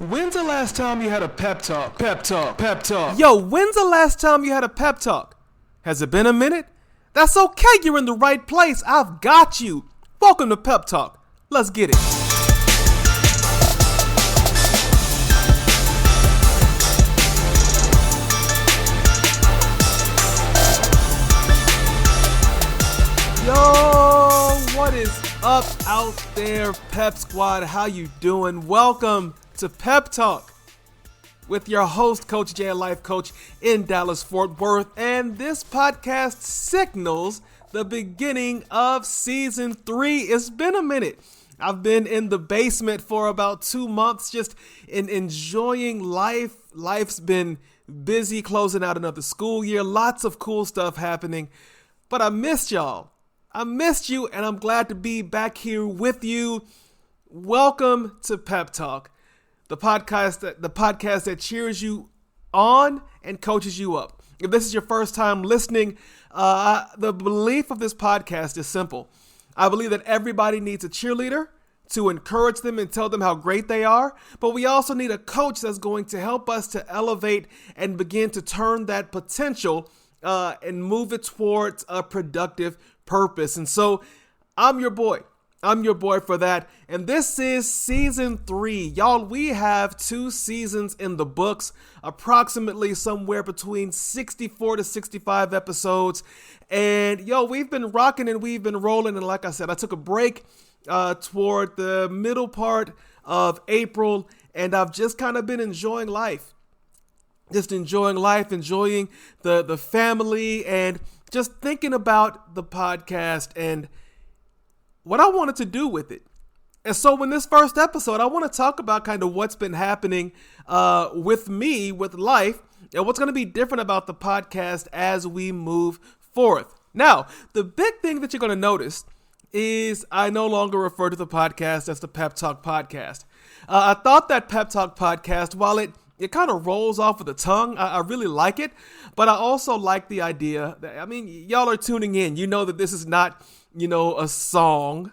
When's the last time you had a pep talk? Pep talk, pep talk. Yo, when's the last time you had a pep talk? Has it been a minute? That's okay, you're in the right place. I've got you. Welcome to Pep Talk. Let's get it. Yo, what is up out there, Pep Squad? How you doing? Welcome to Pep Talk with your host, Coach J, a life coach in Dallas, Fort Worth. And this podcast signals the beginning of season 3. It's been a minute. I've been in the basement for about 2 months, just enjoying life. Life's been busy, closing out another school year. Lots of cool stuff happening. But I missed y'all. I missed you, and I'm glad to be back here with you. Welcome to Pep Talk, the podcast that cheers you on and coaches you up. If this is your first time listening, the belief of this podcast is simple. I believe that everybody needs a cheerleader to encourage them and tell them how great they are, but we also need a coach that's going to help us to elevate and begin to turn that potential and move it towards a productive purpose. And so I'm your boy for that. And this is season 3. Y'all, we have 2 seasons in the books, approximately somewhere between 64 to 65 episodes. And yo, we've been rocking and we've been rolling. And like I said, I took a break toward the middle part of April, and I've just kind of been enjoying life. Enjoying the family, and just thinking about the podcast and what I wanted to do with it. And so in this first episode, I want to talk about kind of what's been happening with me, with life, and what's going to be different about the podcast as we move forth. Now, the big thing that you're going to notice is I no longer refer to the podcast as the Pep Talk Podcast. I thought that Pep Talk Podcast, while it kind of rolls off of the tongue, I really like it, but I also like the idea that, y'all are tuning in. You know that this is not, a song.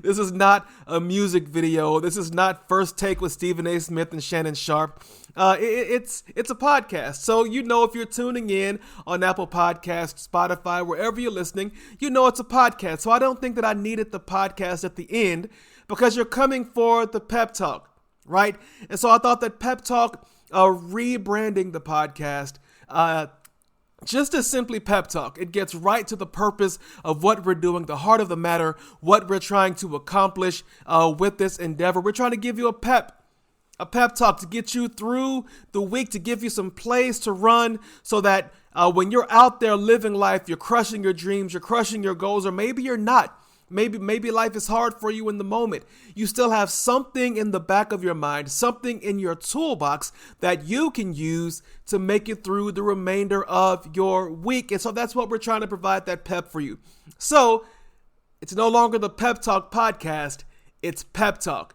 This is not a music video. This is not First Take with Stephen A. Smith and Shannon Sharp. It's a podcast. So, if you're tuning in on Apple Podcasts, Spotify, wherever you're listening, it's a podcast. So I don't think that I needed the podcast at the end, because you're coming for the pep talk, right? And so I thought that Pep Talk, rebranding the podcast, just as simply Pep Talk, it gets right to the purpose of what we're doing, the heart of the matter, what we're trying to accomplish with this endeavor. We're trying to give you a pep talk to get you through the week, to give you some plays to run so that when you're out there living life, you're crushing your dreams, you're crushing your goals, or maybe you're not. Maybe life is hard for you in the moment. You still have something in the back of your mind, something in your toolbox that you can use to make it through the remainder of your week. And so that's what we're trying to provide, that pep for you. So it's no longer the Pep Talk Podcast, it's Pep Talk,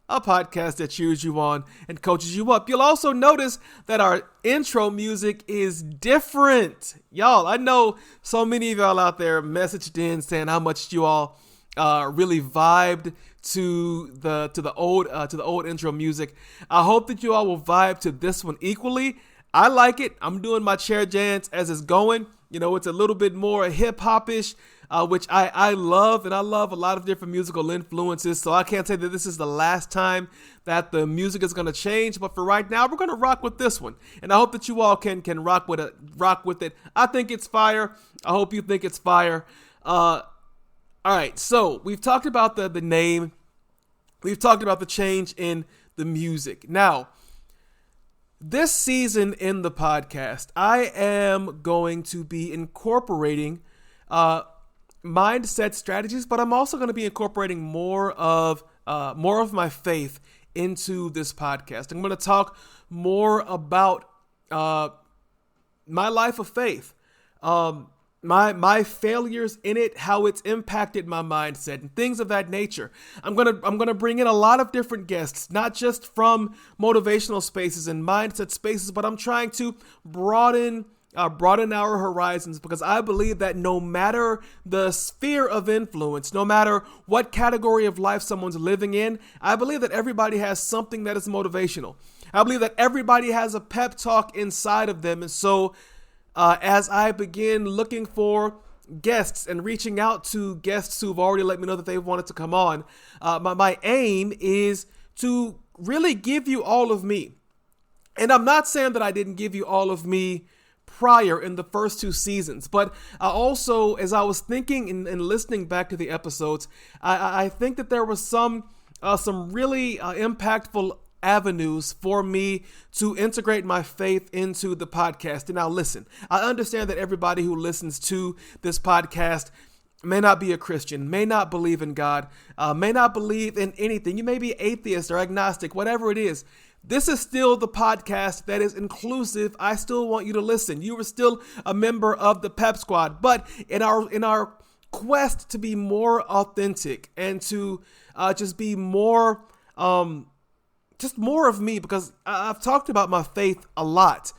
a podcast that cheers you on and coaches you up. You'll also notice that our intro music is different. Y'all, I know so many of y'all out there messaged in saying how much you all really vibed to the old intro music. I hope that you all will vibe to this one equally. I like it. I'm doing my chair dance as it's going. It's a little bit more hip-hop-ish, which I love, and I love a lot of different musical influences, so I can't say that this is the last time that the music is going to change, but for right now, we're going to rock with this one, and I hope that you all can rock with it. I think it's fire. I hope you think it's fire. All right, so we've talked about the name. We've talked about the change in the music. Now, this season in the podcast, I am going to be incorporating mindset strategies, but I'm also going to be incorporating more of my faith into this podcast. I'm going to talk more about my life of faith, my failures in it, how it's impacted my mindset, and things of that nature. I'm gonna bring in a lot of different guests, not just from motivational spaces and mindset spaces, but I'm trying to broaden broaden our horizons, because I believe that no matter the sphere of influence, no matter what category of life someone's living in, I believe that everybody has something that is motivational. I believe that everybody has a pep talk inside of them. And so as I begin looking for guests and reaching out to guests who've already let me know that they wanted to come on, my aim is to really give you all of me. And I'm not saying that I didn't give you all of me prior in the first 2 seasons, but I also, as I was thinking and listening back to the episodes, I think that there was some really impactful avenues for me to integrate my faith into the podcast. And now listen, I understand that everybody who listens to this podcast may not be a Christian, may not believe in God, may not believe in anything. You may be atheist or agnostic, whatever it is. This is still the podcast that is inclusive. I still want you to listen. You are still a member of the Pep Squad, but in our quest to be more authentic and to just be more just more of me, because I've talked about my faith a lot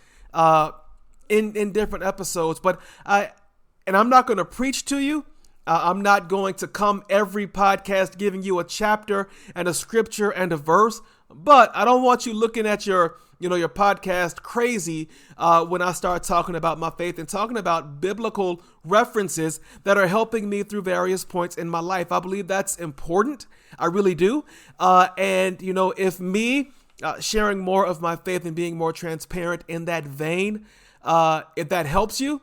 in different episodes, but I'm not going to preach to you. I'm not going to come every podcast giving you a chapter and a scripture and a verse, but I don't want you looking at your podcast crazy when I start talking about my faith and talking about biblical references that are helping me through various points in my life. I believe that's important. I really do. And if me sharing more of my faith and being more transparent in that vein, if that helps you,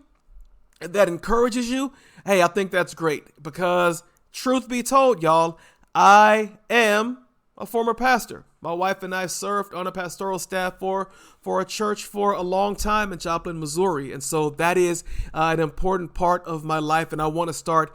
if that encourages you, hey, I think that's great, because truth be told, y'all, I am a former pastor. My wife and I served on a pastoral staff for a church for a long time in Joplin, Missouri. And so that is an important part of my life. And I want to start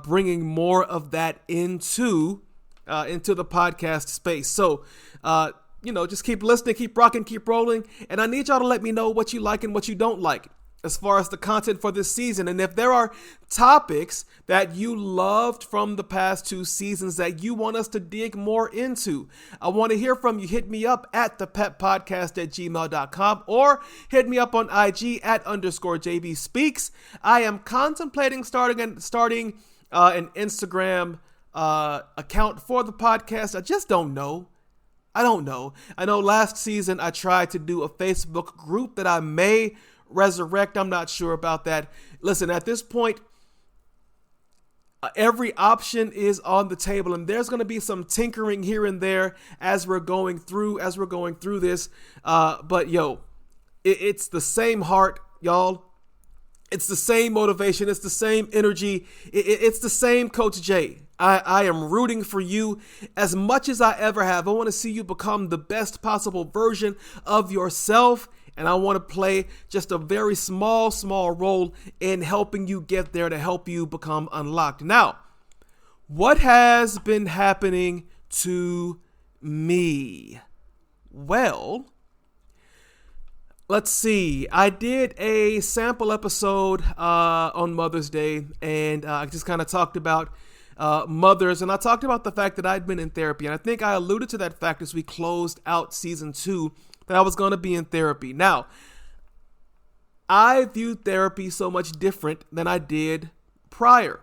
bringing more of that into the podcast space. So, just keep listening, keep rocking, keep rolling. And I need y'all to let me know what you like and what you don't like as far as the content for this season. And if there are topics that you loved from the past 2 seasons that you want us to dig more into, I want to hear from you. Hit me up at thepeppodcast@gmail.com or hit me up on IG at _JB Speaks. I am contemplating starting an Instagram account for the podcast. I just don't know. I don't know. I know last season I tried to do a Facebook group that I may resurrect. I'm not sure about that. Listen, at this point, every option is on the table, and there's going to be some tinkering here and there as we're going through this. But it's the same heart, y'all. It's the same motivation. It's the same energy. It's the same Coach J. I am rooting for you as much as I ever have. I want to see you become the best possible version of yourself. And I want to play just a very small role in helping you get there, to help you become unlocked. Now, what has been happening to me? Well, let's see. I did a sample episode on Mother's Day, and I just kind of talked about mothers, and I talked about the fact that I'd been in therapy. And I think I alluded to that fact as we closed out season 2, that I was going to be in therapy. Now, I viewed therapy so much different than I did prior.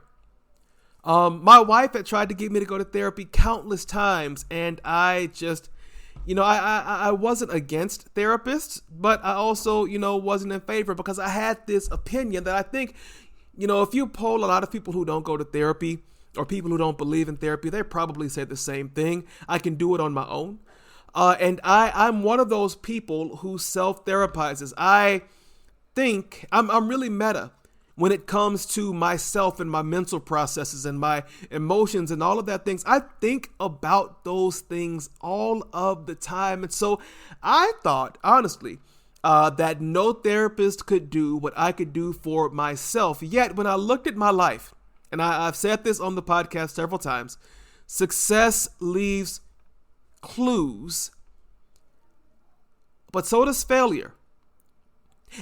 My wife had tried to get me to go to therapy countless times, and I just, I wasn't against therapists, but I also, wasn't in favor, because I had this opinion that I think, if you poll a lot of people who don't go to therapy or people who don't believe in therapy, they probably say the same thing. I can do it on my own. And I'm one of those people who self-therapizes. I think I'm really meta when it comes to myself and my mental processes and my emotions and all of that things. I think about those things all of the time. And so I thought, honestly, that no therapist could do what I could do for myself. Yet when I looked at my life, and I've said this on the podcast several times, success leaves clues, but so does failure.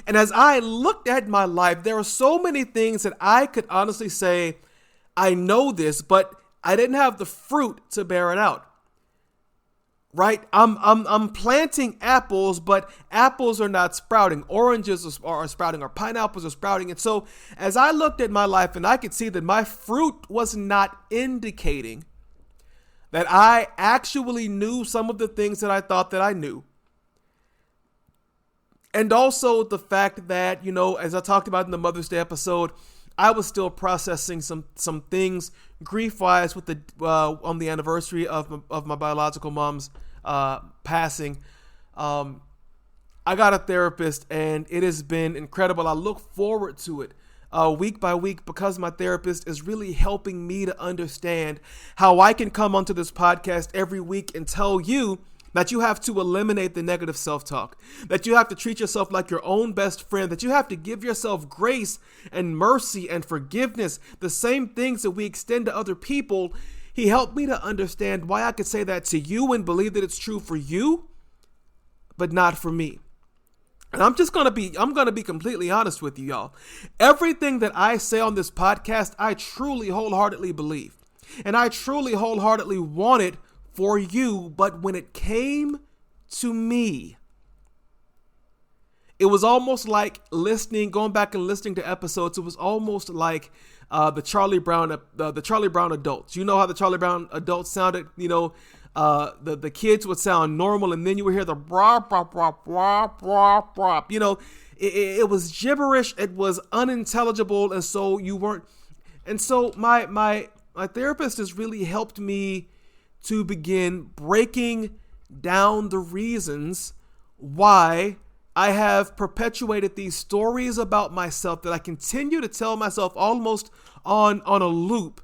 And as I looked at my life, there are so many things that I could honestly say, I know this, but I didn't have the fruit to bear it out. right? I'm planting apples, but apples are not sprouting. Oranges are sprouting, or pineapples are sprouting. And so as I looked at my life, and I could see that my fruit was not indicating that I actually knew some of the things that I thought that I knew. And also the fact that, you know, as I talked about in the Mother's Day episode, I was still processing some things grief-wise with the on the anniversary of my biological mom's passing. I got a therapist, and it has been incredible. I look forward to it week by week, because my therapist is really helping me to understand how I can come onto this podcast every week and tell you that you have to eliminate the negative self-talk, that you have to treat yourself like your own best friend, that you have to give yourself grace and mercy and forgiveness, the same things that we extend to other people. He helped me to understand why I could say that to you and believe that it's true for you, but not for me. And I'm going to be completely honest with you, y'all. Everything that I say on this podcast, I truly wholeheartedly believe, and I truly wholeheartedly want it for you. But when it came to me, it was almost like going back and listening to episodes. It was almost like the Charlie Brown adults. You know how the Charlie Brown adults sounded? You know, the kids would sound normal, and then you would hear the brah, brah, brah, brah, brah, brah. You know, it was gibberish. It was unintelligible. And so you weren't. And so my therapist has really helped me to begin breaking down the reasons why I have perpetuated these stories about myself that I continue to tell myself almost on a loop.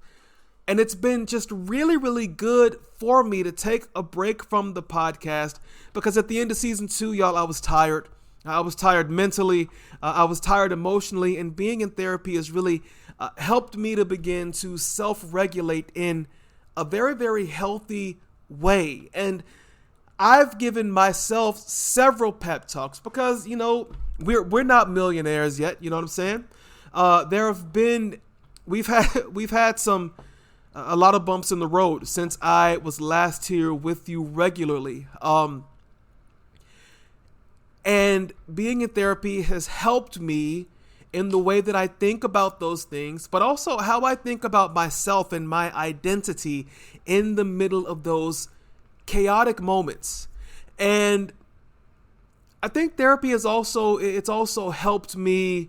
And it's been just really, really good for me to take a break from the podcast, because at the end of season 2, y'all, I was tired. I was tired mentally. I was tired emotionally. And being in therapy has really helped me to begin to self-regulate in a very, very healthy way. And I've given myself several pep talks, because, you know, we're not millionaires yet. You know what I'm saying? We've had a lot of bumps in the road since I was last here with you regularly. And being in therapy has helped me in the way that I think about those things, but also how I think about myself and my identity in the middle of those chaotic moments. And I think therapy has also helped me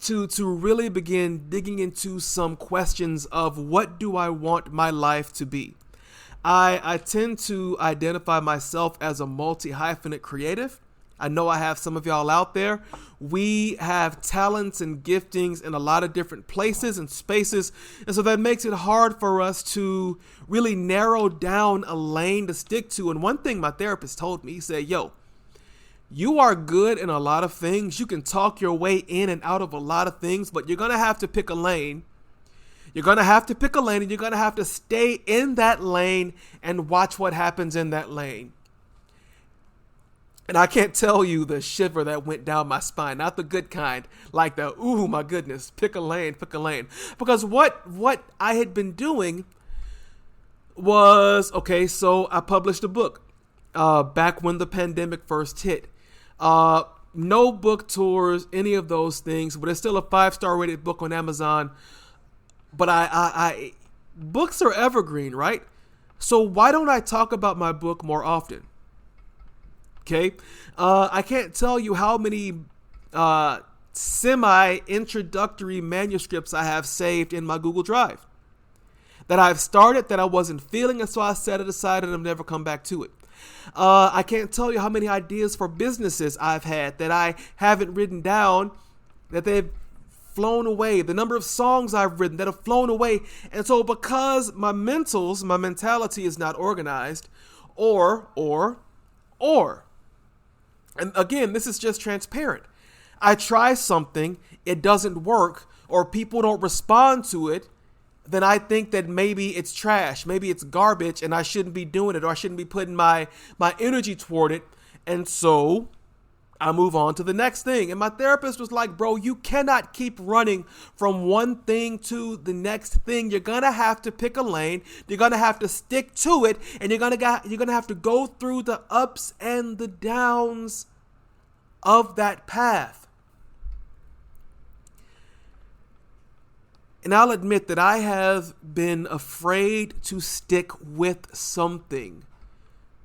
to really begin digging into some questions of, what do I want my life to be? I tend to identify myself as a multi-hyphenate creative. I know I have some of y'all out there. We have talents and giftings in a lot of different places and spaces. And so that makes it hard for us to really narrow down a lane to stick to. And one thing my therapist told me, he said, yo, you are good in a lot of things. You can talk your way in and out of a lot of things, but you're going to have to pick a lane. You're going to have to pick a lane, and you're going to have to stay in that lane and watch what happens in that lane. And I can't tell you the shiver that went down my spine, not the good kind, like the, ooh, my goodness, pick a lane. Because what I had been doing was, okay, so I published a book back when the pandemic first hit. No book tours, any of those things, but it's still a 5-star rated book on Amazon. But I books are evergreen, right? So why don't I talk about my book more often? Okay, I can't tell you how many semi-introductory manuscripts I have saved in my Google Drive that I've started, that I wasn't feeling, and so I set it aside and I've never come back to it. I can't tell you how many ideas for businesses I've had that I haven't written down, that they've flown away. The number of songs I've written that have flown away. And so because my mentality is not organized, or, and again, this is just transparent. I try something, it doesn't work, or people don't respond to it, then I think that maybe it's trash, maybe it's garbage, and I shouldn't be doing it, or I shouldn't be putting my energy toward it. And so I move on to the next thing. And my therapist was like, bro, you cannot keep running from one thing to the next thing. You're going to have to pick a lane. You're going to have to stick to it. And you're going to have to go through the ups and the downs of that path. And I'll admit that I have been afraid to stick with something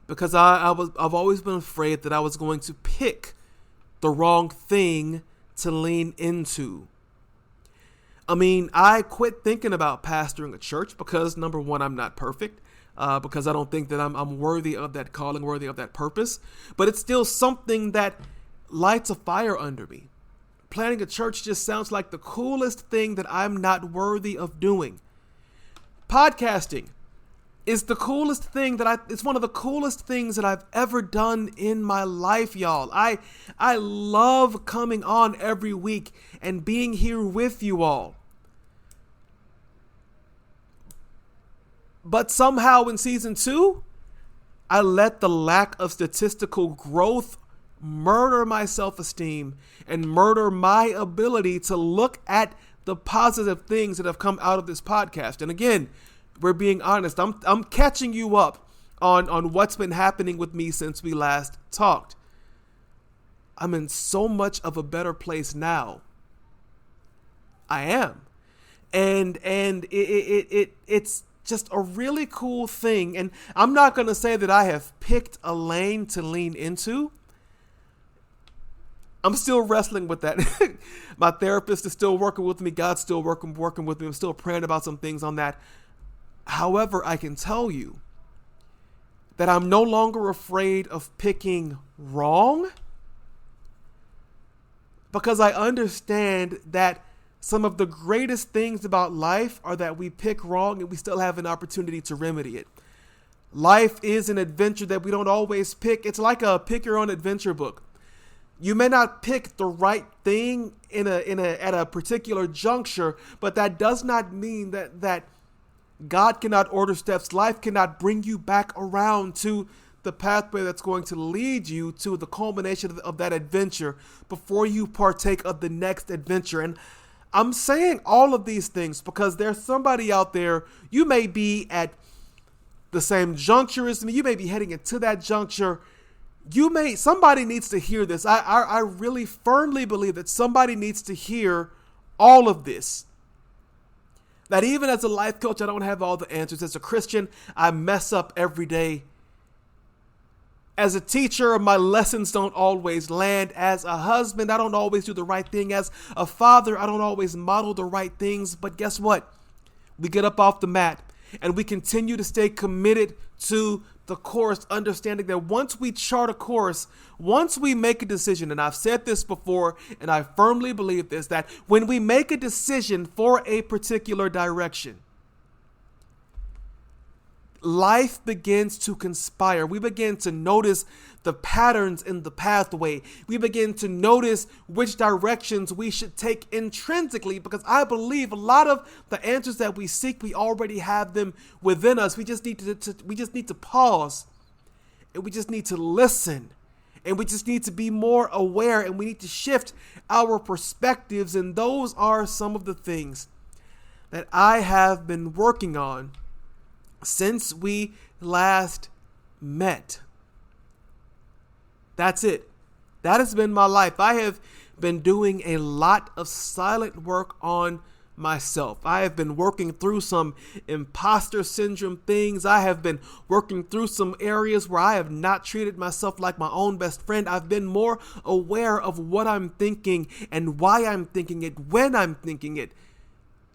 because I've always been afraid that I was going to pick the wrong thing to lean into. I mean, I quit thinking about pastoring a church because, number one, I'm not perfect, because I don't think that I'm worthy of that calling, worthy of that purpose. But it's still something that lights a fire under me. Planning a church just sounds like the coolest thing that I'm not worthy of doing. Podcasting is the coolest thing it's one of the coolest things that I've ever done in my life, y'all. I love coming on every week and being here with you all. But somehow in season 2, I let the lack of statistical growth murder my self-esteem and murder my ability to look at the positive things that have come out of this podcast. And again, we're being honest. I'm catching you up on what's been happening with me since we last talked. I'm in so much of a better place now. I am. And it's just a really cool thing. And I'm not going to say that I have picked a lane to lean into. I'm still wrestling with that. My therapist is still working with me. God's still working with me. I'm still praying about some things on that. However, I can tell you that I'm no longer afraid of picking wrong because I understand that some of the greatest things about life are that we pick wrong and we still have an opportunity to remedy it. Life is an adventure that we don't always pick. It's like a pick your own adventure book. You may not pick the right thing at a particular juncture, but that does not mean that God cannot order steps. Life cannot bring you back around to the pathway that's going to lead you to the culmination of that adventure before you partake of the next adventure. And I'm saying all of these things because there's somebody out there, you may be at the same juncture as me, you may be heading into that juncture. Somebody needs to hear this. I really firmly believe that somebody needs to hear all of this. That even as a life coach, I don't have all the answers. As a Christian, I mess up every day. As a teacher, my lessons don't always land. As a husband, I don't always do the right thing. As a father, I don't always model the right things. But guess what? We get up off the mat and we continue to stay committed to the course, understanding that once we chart a course, once we make a decision, and I've said this before, and I firmly believe this, that when we make a decision for a particular direction, life begins to conspire. We begin to notice the patterns in the pathway. We begin to notice which directions we should take intrinsically, because I believe a lot of the answers that we seek, we already have them within us. We just need to pause, and we just need to listen, and we just need to be more aware, and we need to shift our perspectives. And those are some of the things that I have been working on since we last met. That's it. That has been my life. I have been doing a lot of silent work on myself. I have been working through some imposter syndrome things. I have been working through some areas where I have not treated myself like my own best friend. I've been more aware of what I'm thinking and why I'm thinking it, when I'm thinking it.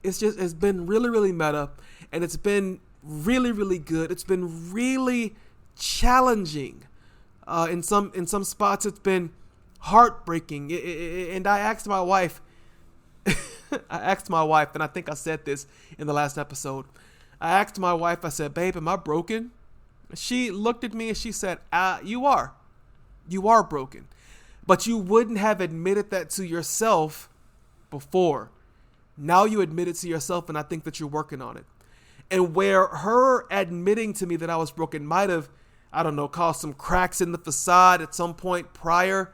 It's been really, really meta, and it's been really, really good. It's been really challenging. In some spots, it's been heartbreaking. And I asked my wife, and I think I said this in the last episode. I asked my wife, I said, babe, am I broken? She looked at me and she said, you are broken, but you wouldn't have admitted that to yourself before. Now you admit it to yourself, and I think that you're working on it. And where her admitting to me that I was broken might have, I don't know, caused some cracks in the facade at some point prior,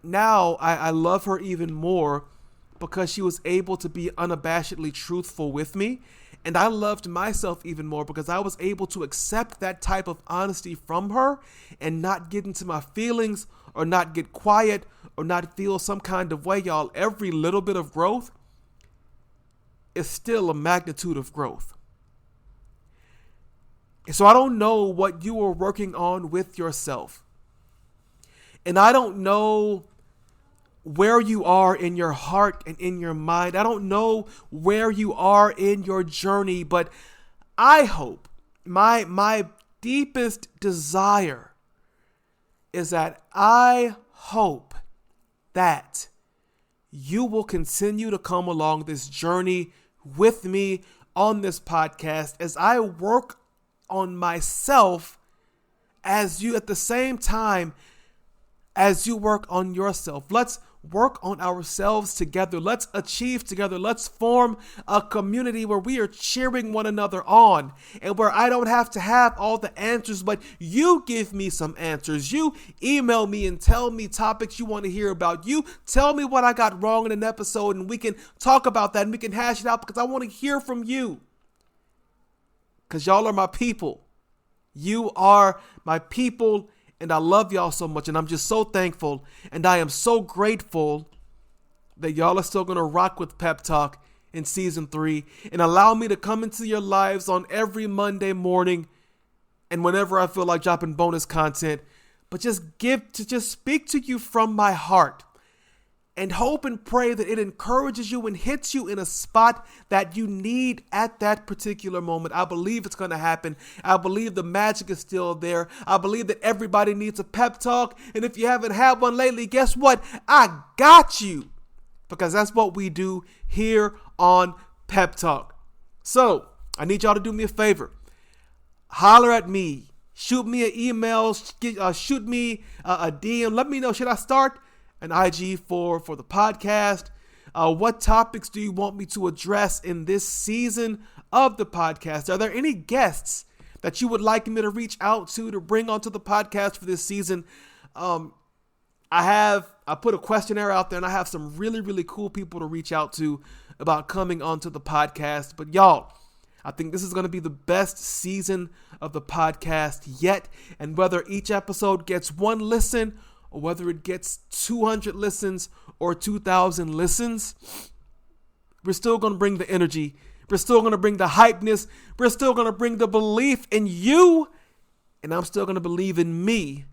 now I love her even more because she was able to be unabashedly truthful with me. And I loved myself even more because I was able to accept that type of honesty from her and not get into my feelings or not get quiet or not feel some kind of way, y'all. Every little bit of growth is still a magnitude of growth. And so I don't know what you are working on with yourself. And I don't know where you are in your heart and in your mind. I don't know where you are in your journey, but I hope, my deepest desire is that I hope that you will continue to come along this journey with me on this podcast as I work on myself as you at the same time as you work on yourself. Let's work on ourselves together. Let's achieve together. Let's form a community where we are cheering one another on and where I don't have to have all the answers, but you give me some answers. You email me and tell me topics you want to hear about. You tell me what I got wrong in an episode and we can talk about that and we can hash it out because I want to hear from you. Because y'all are my people. You are my people. And I love y'all so much, and I'm just so thankful, and I am so grateful that y'all are still going to rock with Pep Talk in Season 3 and allow me to come into your lives on every Monday morning and whenever I feel like dropping bonus content, but just speak to you from my heart and hope and pray that it encourages you and hits you in a spot that you need at that particular moment. I believe it's going to happen. I believe the magic is still there. I believe that everybody needs a pep talk. And if you haven't had one lately, guess what? I got you. Because that's what we do here on Pep Talk. So I need y'all to do me a favor. Holler at me. Shoot me an email. Shoot me a DM. Let me know. Should I start an IG for the podcast? What topics do you want me to address in this season of the podcast? Are there any guests that you would like me to reach out to bring onto the podcast for this season? I put a questionnaire out there and I have some really, really cool people to reach out to about coming onto the podcast. But y'all, I think this is going to be the best season of the podcast yet. And whether each episode gets one listen or whether it gets 200 listens or 2,000 listens, we're still going to bring the energy. We're still going to bring the hypeness. We're still going to bring the belief in you. And I'm still going to believe in me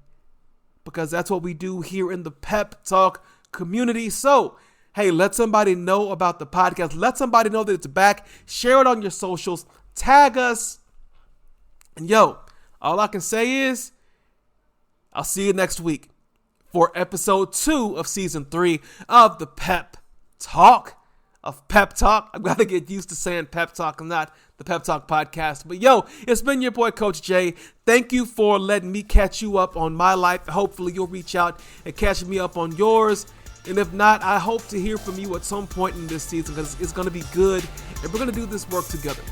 because that's what we do here in the Pep Talk community. So, hey, let somebody know about the podcast. Let somebody know that it's back. Share it on your socials. Tag us. And yo, all I can say is I'll see you next week for episode 2 of season 3 of the Pep Talk. I've got to get used to saying Pep Talk and not the Pep Talk podcast. But yo, it's been your boy, Coach Jay. Thank you for letting me catch you up on my life. Hopefully you'll reach out and catch me up on yours. And if not, I hope to hear from you at some point in this season because it's going to be good. And we're going to do this work together.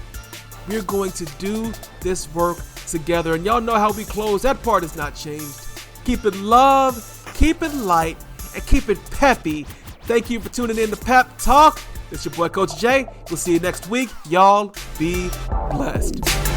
We're going to do this work together. And y'all know how we close. That part has not changed. Keep it love. Keep it light and keep it peppy. Thank you for tuning in to Pep Talk. It's your boy, Coach Jay. We'll see you next week. Y'all be blessed.